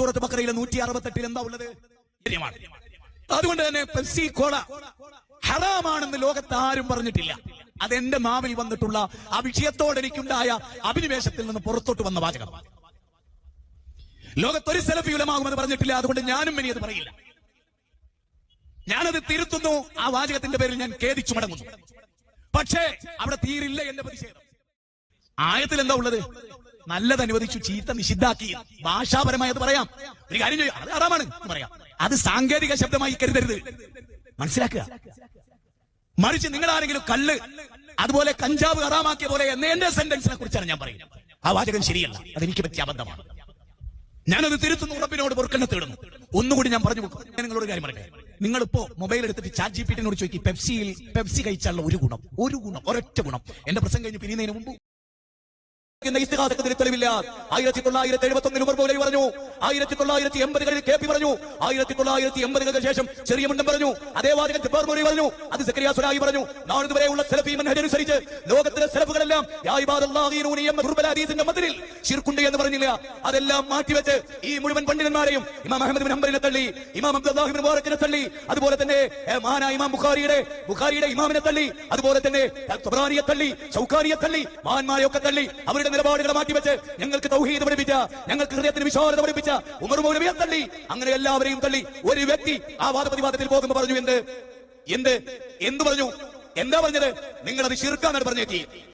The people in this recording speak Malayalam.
സൂറത്ത് ബഖറയിലെ 168 എന്താ ഉള്ളത്? അതുകൊണ്ട് തന്നെ പെപ്സി കോള ഹറാമാണെന്ന് ലോകത്ത് ആരും പറഞ്ഞിട്ടില്ല. അതെന്റെ നാവിൽ വന്നിട്ടുള്ള ആ വിഷയത്തോട് എനിക്കുണ്ടായ അഭിനിവേശത്തിൽ നിന്ന് പുറത്തോട്ട് വന്ന വാചകം. ലോകത്തൊരു സലഫി ഉലമാകുമെന്ന് പറഞ്ഞിട്ടില്ല. അതുകൊണ്ട് ഞാനും ഇനി അത് പറയില്ല. ഞാനത് തിരുത്തുന്നു. ആ വാചകത്തിന്റെ പേരിൽ ഞാൻ ഖേദിച്ചു മടങ്ങുന്നു. പക്ഷേ അവിടെ തീരില്ല എന്റെ പ്രതിഷേധം. ആയത്തിൽ എന്താ ഉള്ളത്? നല്ലത് അനുവദിച്ചു, ചീത്ത നിഷിദ്ധാക്കി. ഭാഷാപരമായി അത് പറയാം. ഒരു കാര്യം ചെയ്യും, അത് ഹറാമാണ് എന്ന് പറയാം. അത് സാങ്കേതിക ശബ്ദമായി കരുതരുത്, മനസ്സിലാക്കുക. മറിച്ച് നിങ്ങൾ ആരെങ്കിലും കള്ള് അതുപോലെ കഞ്ചാവ് ഹറാമാക്കിയ പോലെ എന്റെ സെന്റൻസിനെ കുറിച്ചാണ് ഞാൻ പറയുന്നത്. ആ വാചകം ശരിയല്ല, അതെനിക്ക് പറ്റിയ അബദ്ധമാണ്. ഞാനത് തിരുത്തുന്നു, റബ്ബിനോട് പൊറുക്കലിനെ തേടുന്നു. ഒന്നുകൂടി ഞാൻ പറഞ്ഞു കൊടുക്കും. ഞാൻ നിങ്ങളോട് കാര്യം പറയട്ടെ. നിങ്ങളിപ്പോ മൊബൈൽ എടുത്തിട്ട് ചാറ്റ് ജിപിടിയോട് ചോദിക്കും, പെപ്സി കഴിച്ചാലുള്ള ഒരു ഗുണം, ഒരൊറ്റ ഗുണം. എന്റെ പ്രസംഗം കഴിഞ്ഞ് പിരിയുന്നതിന് മുമ്പ് തെളിവില്ല. 1971 ഉമർ മൗലവി പറഞ്ഞു, 1980-കളിൽ കെ.പി. പറഞ്ഞു, 1980-കൾക്ക് ശേഷം ചെറിയ മുണ്ടൻ പറഞ്ഞു, അതേ വാചകം ജബ്ബാർ മൗലവി പറഞ്ഞു, അത് സക്കരിയ സുലായി പറഞ്ഞു. നാളിതുവരെയുള്ള സലഫി മനഹജ് അനുസരിച്ച് ലോകത്തിലെ സലഫുകളെല്ലാം മതിലിൽ ശിർക്കുണ്ട് എന്ന് പറഞ്ഞില്ല. അതെല്ലാം മാറ്റിവെച്ച് ഈ മുഴുവൻ പണ്ഡിതന്മാരെയും ഇമാം അഹ്മദ് ബിൻ ഹംബലിനെ തള്ളി, ഇമാം അബ്ദുല്ലാഹി ബിൻ മുബാറക്കിനെ തള്ളി, അതുപോലെ തന്നെ മഹാനായ ഇമാം ബുഖാരിയുടെ ഇമാമിനെ തള്ളി, അതുപോലെ തന്നെ തബ്റാനിയെ തള്ളി, ശൗക്കാനിയെ തള്ളി, മഹാന്മാരെയൊക്കെ തള്ളി. അവരുടെ നിലപാടുകളെ മാറ്റിവെച്ച് ഞങ്ങൾക്ക് തൗഹീദ് പഠിപ്പിച്ച, ഞങ്ങൾക്ക് ഹൃദയത്തിന് വിശാലത പഠിപ്പിച്ച ഉമർ മൗലവിയെ തള്ളി. അങ്ങനെ എല്ലാവരെയും തള്ളി. ഒരു വ്യക്തി ആ വാദപ്രതിവാദത്തിൽ പോകുമ്പോൾ പറഞ്ഞു, എന്ത് പറഞ്ഞു? എന്താ പറഞ്ഞത്? നിങ്ങളത് ശിർക്കാന്നാണ് പറഞ്ഞേക്കി.